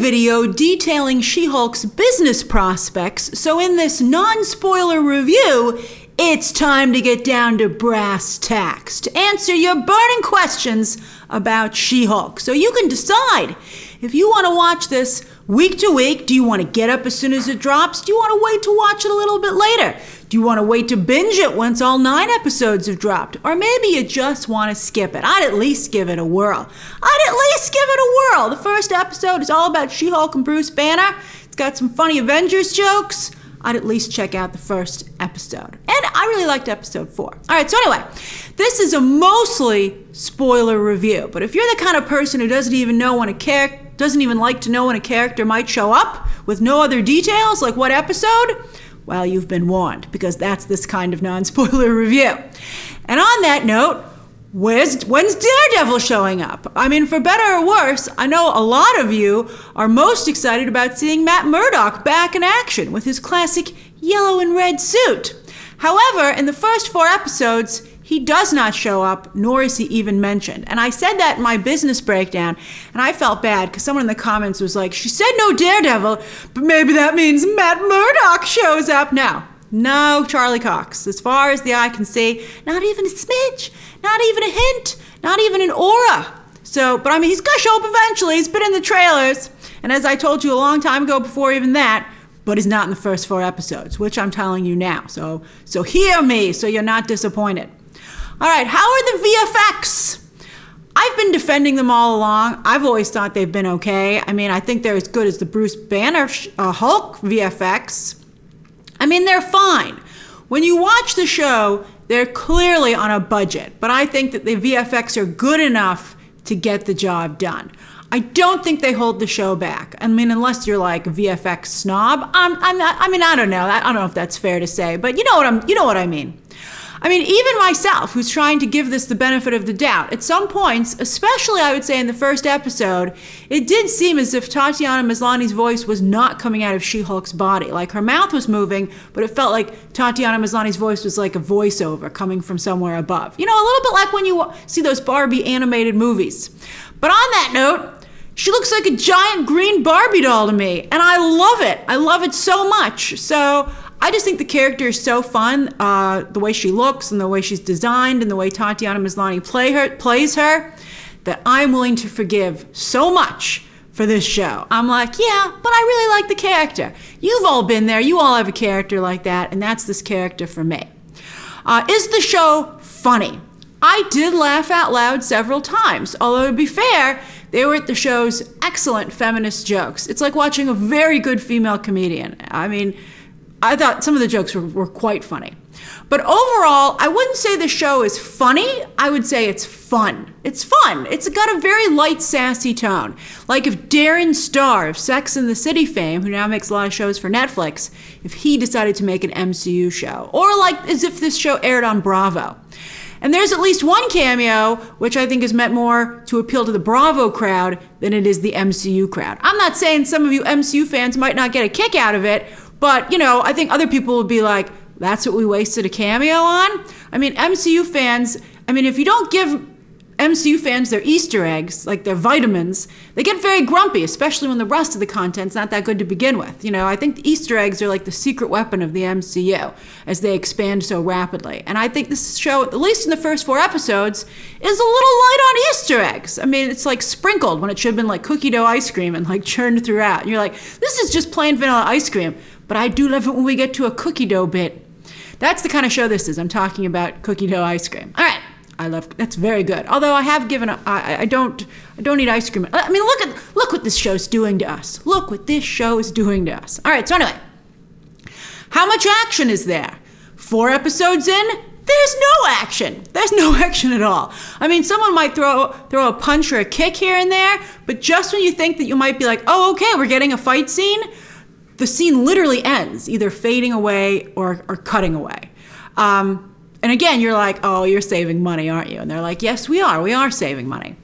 video detailing She-Hulk's business prospects, so in this non-spoiler review, it's time to get down to brass tacks to answer your burning questions about She-Hulk. So you can decide if you want to watch this week to week. Do you want to get up as soon as it drops? Do you want to wait to watch it a little bit later? Do you want to wait to binge it once all 9 episodes have dropped? Or maybe you just want to skip it. I'd at least give it a whirl. The first episode is all about She-Hulk and Bruce Banner. It's got some funny Avengers jokes. I'd at least check out the first episode. And I really liked episode 4. All right, so anyway, this is a mostly spoiler review. But if you're the kind of person who doesn't even like to know when a character might show up with no other details, like what episode, well, you've been warned, because that's this kind of non-spoiler review. And on that note, when's Daredevil showing up? I mean, for better or worse, I know a lot of you are most excited about seeing Matt Murdock back in action with his classic yellow and red suit. However, in the first 4 episodes, he does not show up, nor is he even mentioned. And I said that in my business breakdown, and I felt bad because someone in the comments was like, she said no Daredevil, but maybe that means Matt Murdock shows up. No, Charlie Cox. As far as the eye can see, not even a smidge, not even a hint, not even an aura. But I mean, he's gonna show up eventually. He's been in the trailers. And as I told you a long time ago before even that, but he's not in the first 4 episodes, which I'm telling you now. So hear me so you're not disappointed. All right, how are the VFX? I've been defending them all along. I've always thought they've been okay. I mean, I think they're as good as the Bruce Banner Hulk VFX. I mean, they're fine. When you watch the show, they're clearly on a budget, but I think that the VFX are good enough to get the job done. I don't think they hold the show back. I mean, unless you're like a VFX snob. I don't know. I don't know if that's fair to say, but you know what I mean. I mean, even myself, who's trying to give this the benefit of the doubt, at some points, especially I would say in the first episode, it did seem as if Tatiana Maslany's voice was not coming out of She-Hulk's body. Like, her mouth was moving, but it felt like Tatiana Maslany's voice was like a voiceover coming from somewhere above. You know, a little bit like when you see those Barbie animated movies. But on that note, she looks like a giant green Barbie doll to me, and I love it. I love it so much. So I just think the character is so fun, the way she looks and the way she's designed and the way Tatiana Maslany plays her, that I'm willing to forgive so much for this show. I'm like, yeah, but I really like the character. You've all been there. You all have a character like that, and that's this character for me. Is the show funny? I did laugh out loud several times, although to be fair, they were the show's excellent feminist jokes. It's like watching a very good female comedian. I mean, I thought some of the jokes were quite funny. But overall, I wouldn't say the show is funny. I would say it's fun. It's fun. It's got a very light, sassy tone. Like if Darren Star of Sex and the City fame, who now makes a lot of shows for Netflix, if he decided to make an MCU show. Or like as if this show aired on Bravo. And there's at least one cameo, which I think is meant more to appeal to the Bravo crowd than it is the MCU crowd. I'm not saying some of you MCU fans might not get a kick out of it, but, you know, I think other people would be like, that's what we wasted a cameo on? I mean, MCU fans, if you don't give MCU fans their Easter eggs, like their vitamins, they get very grumpy, especially when the rest of the content's not that good to begin with. You know, I think the Easter eggs are like the secret weapon of the MCU as they expand so rapidly. And I think this show, at least in the first 4 episodes, is a little light on Easter eggs. I mean, it's like sprinkled when it should have been like cookie dough ice cream and like churned throughout. And you're like, this is just plain vanilla ice cream. But I do love it when we get to a cookie dough bit. That's the kind of show this is. I'm talking about cookie dough ice cream. All right. That's very good. Although I have given up, I don't eat ice cream. I mean, look what this show's doing to us. Look what this show is doing to us. All right, so anyway, how much action is there? 4 episodes in, there's no action. There's no action at all. I mean, someone might throw a punch or a kick here and there, but just when you think that you might be like, oh, okay, we're getting a fight scene, the scene literally ends, either fading away or cutting away. And again, you're like, oh, you're saving money, aren't you? And they're like, yes, we are. We are saving money.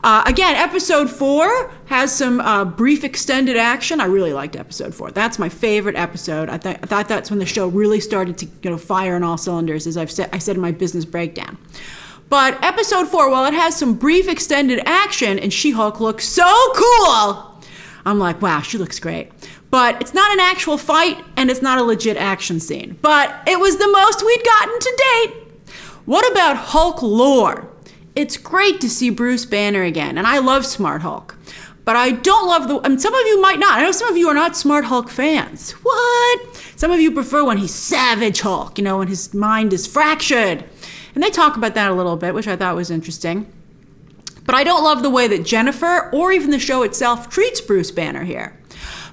Again, episode 4 has some brief extended action. I really liked episode 4. That's my favorite episode. I thought that's when the show really started to fire on all cylinders, as I said in my business breakdown. But episode 4, while it has some brief extended action and She-Hulk looks so cool, I'm like, wow, she looks great. But it's not an actual fight, and it's not a legit action scene. But it was the most we'd gotten to date. What about Hulk lore? It's great to see Bruce Banner again, and I love Smart Hulk. But I don't love some of you might not. I know some of you are not Smart Hulk fans. What? Some of you prefer when he's Savage Hulk, when his mind is fractured. And they talk about that a little bit, which I thought was interesting. But I don't love the way that Jennifer, or even the show itself, treats Bruce Banner here.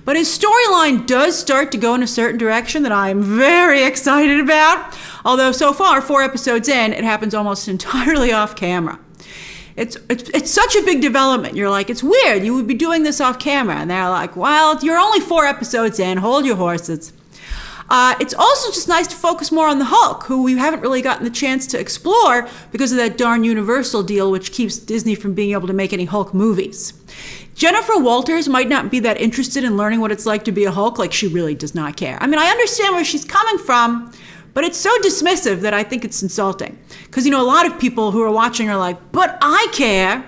But his storyline does start to go in a certain direction that I'm very excited about. Although so far, 4 episodes in, it happens almost entirely off camera. It's such a big development. You're like, it's weird. You would be doing this off camera. And they're like, well, you're only 4 episodes in. Hold your horses. It's also just nice to focus more on the Hulk, who we haven't really gotten the chance to explore because of that darn Universal deal, which keeps Disney from being able to make any Hulk movies. Jennifer Walters might not be that interested in learning what it's like to be a Hulk. Like, she really does not care. I mean, I understand where she's coming from, but it's so dismissive that I think it's insulting. Because, a lot of people who are watching are like, but I care.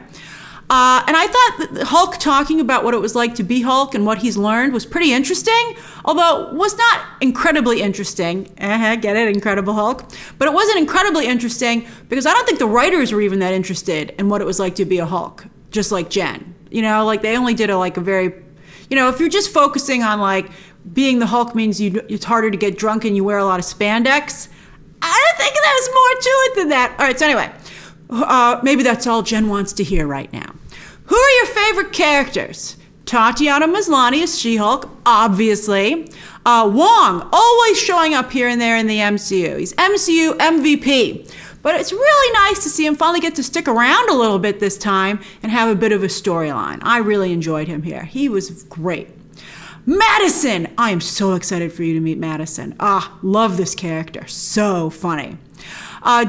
And I thought that Hulk talking about what it was like to be Hulk and what he's learned was pretty interesting, although it was not incredibly interesting. Get it? Incredible Hulk. But it wasn't incredibly interesting because I don't think the writers were even that interested in what it was like to be a Hulk, just like Jen. They only did a very, if you're just focusing on being the Hulk means it's harder to get drunk and you wear a lot of spandex. I don't think there's more to it than that. All right, so anyway, maybe that's all Jen wants to hear right now. Who are your favorite characters? Tatiana Maslany is She-Hulk, obviously. Wong, always showing up here and there in the MCU. He's MCU MVP. But it's really nice to see him finally get to stick around a little bit this time and have a bit of a storyline. I really enjoyed him here. He was great. Madison! I am so excited for you to meet Madison. Love this character. So funny.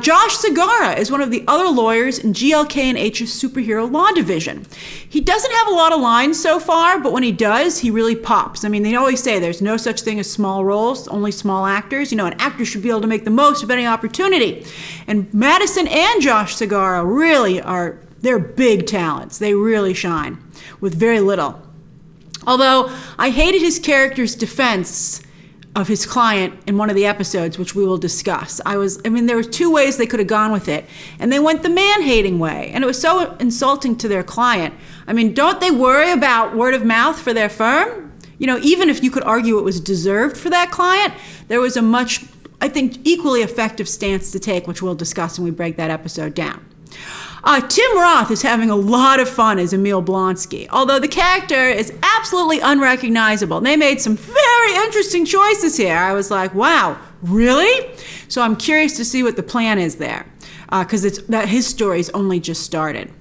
Josh Segarra is one of the other lawyers in GLK&H's superhero law division. He doesn't have a lot of lines so far, but when he does, he really pops. I mean, they always say there's no such thing as small roles, only small actors. An actor should be able to make the most of any opportunity. And Madison and Josh Segarra really they're big talents. They really shine with very little. Although I hated his character's defense of his client in one of the episodes, which we will discuss. There were 2 ways they could have gone with it, and they went the man-hating way, and it was so insulting to their client. Don't they worry about word of mouth for their firm? Even if you could argue it was deserved for that client, there was a much, I think, equally effective stance to take, which we'll discuss when we break that episode down. Tim Roth is having a lot of fun as Emil Blonsky, although the character is absolutely unrecognizable. And they made some very interesting choices here. I was like, wow, really? So I'm curious to see what the plan is there, because his story's only just started.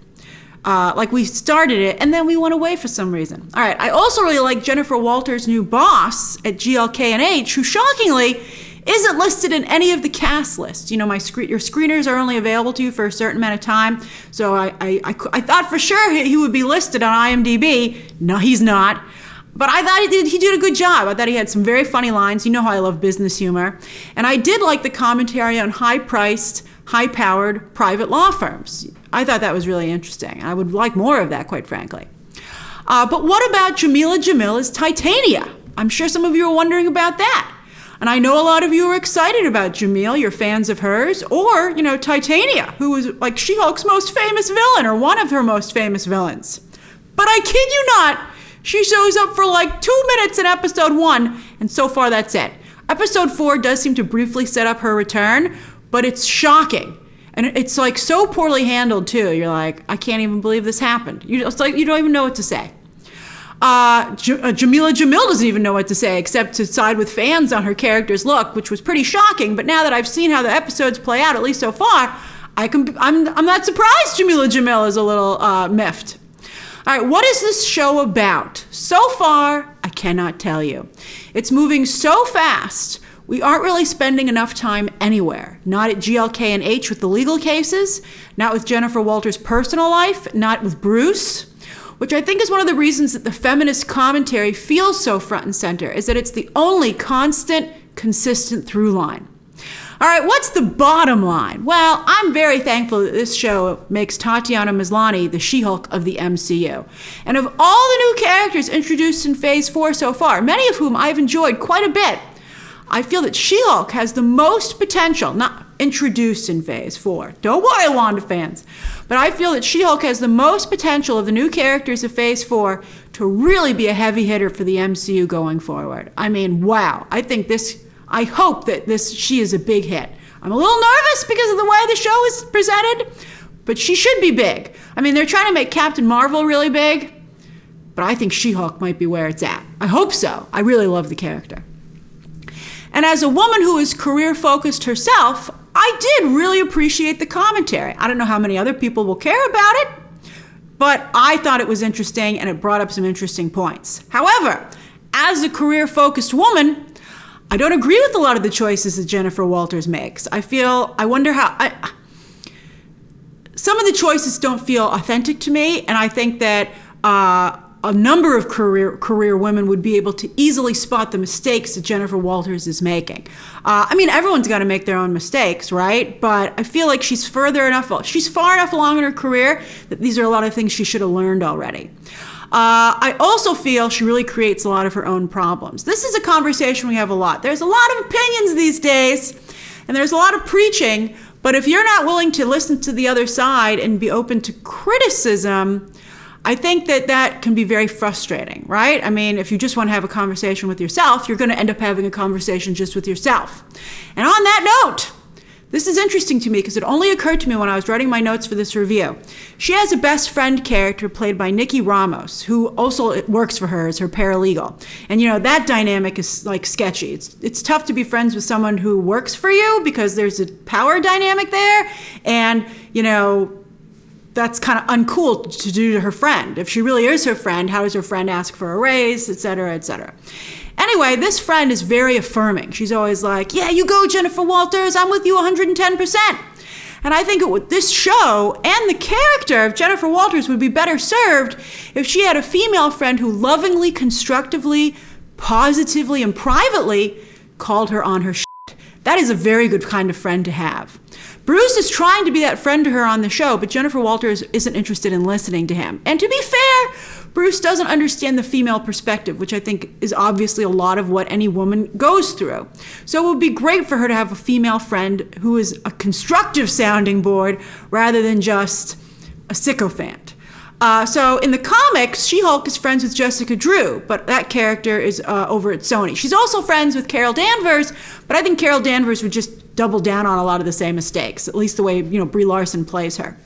We started it, and then we went away for some reason. All right, I also really like Jennifer Walters' new boss at GLK&H, who shockingly isn't listed in any of the cast lists. Your screeners are only available to you for a certain amount of time. So I thought for sure he would be listed on IMDb. No, he's not. But I thought he did a good job. I thought he had some very funny lines. You know how I love business humor. And I did like the commentary on high-priced, high-powered private law firms. I thought that was really interesting. I would like more of that, quite frankly. But what about Jameela Jamil as Titania? I'm sure some of you are wondering about that. And I know a lot of you are excited about Jamil, you're fans of hers, or, Titania, who was She-Hulk's most famous villain, or one of her most famous villains. But I kid you not, she shows up for 2 minutes in episode 1, and so far that's it. Episode 4 does seem to briefly set up her return, but it's shocking. And it's so poorly handled too. You're like, I can't even believe this happened. It's like you don't even know what to say. Jameela Jamil doesn't even know what to say except to side with fans on her character's look, which was pretty shocking. But now that I've seen how the episodes play out, at least so far, I'm not surprised Jameela Jamil is a little miffed. All right, what is this show about? So far, I cannot tell you. It's moving so fast, we aren't really spending enough time anywhere. Not at GLK&H with the legal cases, not with Jennifer Walters' personal life, not with Bruce, which I think is one of the reasons that the feminist commentary feels so front and center, is that it's the only constant, consistent through line. All right, what's the bottom line? Well, I'm very thankful that this show makes Tatiana Maslany the She-Hulk of the MCU. And of all the new characters introduced in Phase 4 so far, many of whom I've enjoyed quite a bit, I feel that She-Hulk has the most potential, not introduced in Phase 4. Don't worry, Wanda fans. But I feel that She-Hulk has the most potential of the new characters of Phase 4 to really be a heavy hitter for the MCU going forward. I mean, wow. I hope that she is a big hit. I'm a little nervous because of the way the show is presented, but she should be big. I mean, they're trying to make Captain Marvel really big, but I think She-Hulk might be where it's at. I hope so. I really love the character. And as a woman who is career-focused herself, I did really appreciate the commentary. I don't know how many other people will care about it, but I thought it was interesting and it brought up some interesting points. However, as a career-focused woman, I don't agree with a lot of the choices that Jennifer Walters makes. I wonder how, some of the choices don't feel authentic to me, and I think that a number of career women would be able to easily spot the mistakes that Jennifer Walters is making. I mean, everyone's got to make their own mistakes, right? But I feel like she's far enough along in her career that these are a lot of things she should have learned already. I also feel she really creates a lot of her own problems. This is a conversation we have a lot. There's a lot of opinions these days, and there's a lot of preaching, but if you're not willing to listen to the other side and be open to criticism, I think that can be very frustrating, right? I mean, if you just want to have a conversation with yourself, you're going to end up having a conversation just with yourself. And on that note, this is interesting to me because it only occurred to me when I was writing my notes for this review. She has a best friend character played by Nikki Ramos, who also works for her as her paralegal. And that dynamic is like sketchy. It's tough to be friends with someone who works for you because there's a power dynamic there. And, that's kind of uncool to do to her friend. If she really is her friend, how does her friend ask for a raise, et cetera, et cetera. Anyway, this friend is very affirming. She's always like, yeah, you go, Jennifer Walters. I'm with you 110%. And I think this show and the character of Jennifer Walters would be better served if she had a female friend who lovingly, constructively, positively, and privately called her on her shit. That is a very good kind of friend to have. Bruce is trying to be that friend to her on the show, but Jennifer Walters isn't interested in listening to him. And to be fair, Bruce doesn't understand the female perspective, which I think is obviously a lot of what any woman goes through. So it would be great for her to have a female friend who is a constructive sounding board rather than just a sycophant. So in the comics, She-Hulk is friends with Jessica Drew, but that character is over at Sony. She's also friends with Carol Danvers, but I think Carol Danvers would just double down on a lot of the same mistakes, at least the way Brie Larson plays her.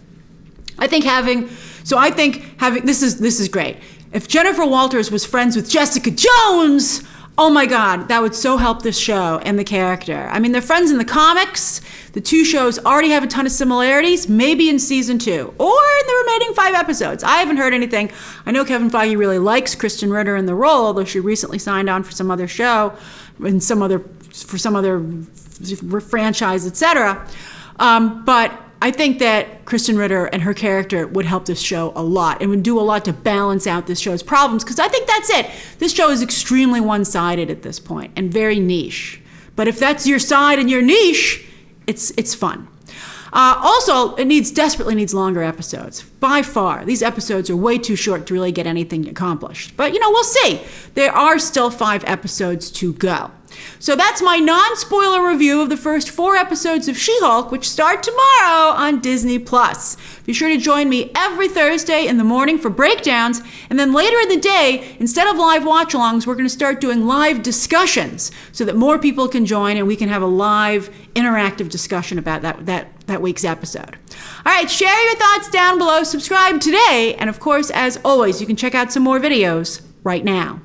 I think having this is great. If Jennifer Walters was friends with Jessica Jones, oh my God, that would so help this show and the character. I mean, they're friends in the comics. The two shows already have a ton of similarities, maybe in season 2 or in the remaining 5 episodes. I haven't heard anything. I know Kevin Feige really likes Kristen Ritter in the role, although she recently signed on for some other show and for some other franchise, etc. But I think that Kristen Ritter and her character would help this show a lot and would do a lot to balance out this show's problems, because I think that's it. This show is extremely one-sided at this point and very niche. But if that's your side and your niche, it's fun. Also, it desperately needs longer episodes. By far, these episodes are way too short to really get anything accomplished. But we'll see. There are still 5 episodes to go. So that's my non-spoiler review of the first 4 episodes of She-Hulk, which start tomorrow on Disney+. Be sure to join me every Thursday in the morning for breakdowns, and then later in the day, instead of live watch-alongs, we're going to start doing live discussions so that more people can join and we can have a live interactive discussion about that week's episode. All right, share your thoughts down below, subscribe today, and of course, as always, you can check out some more videos right now.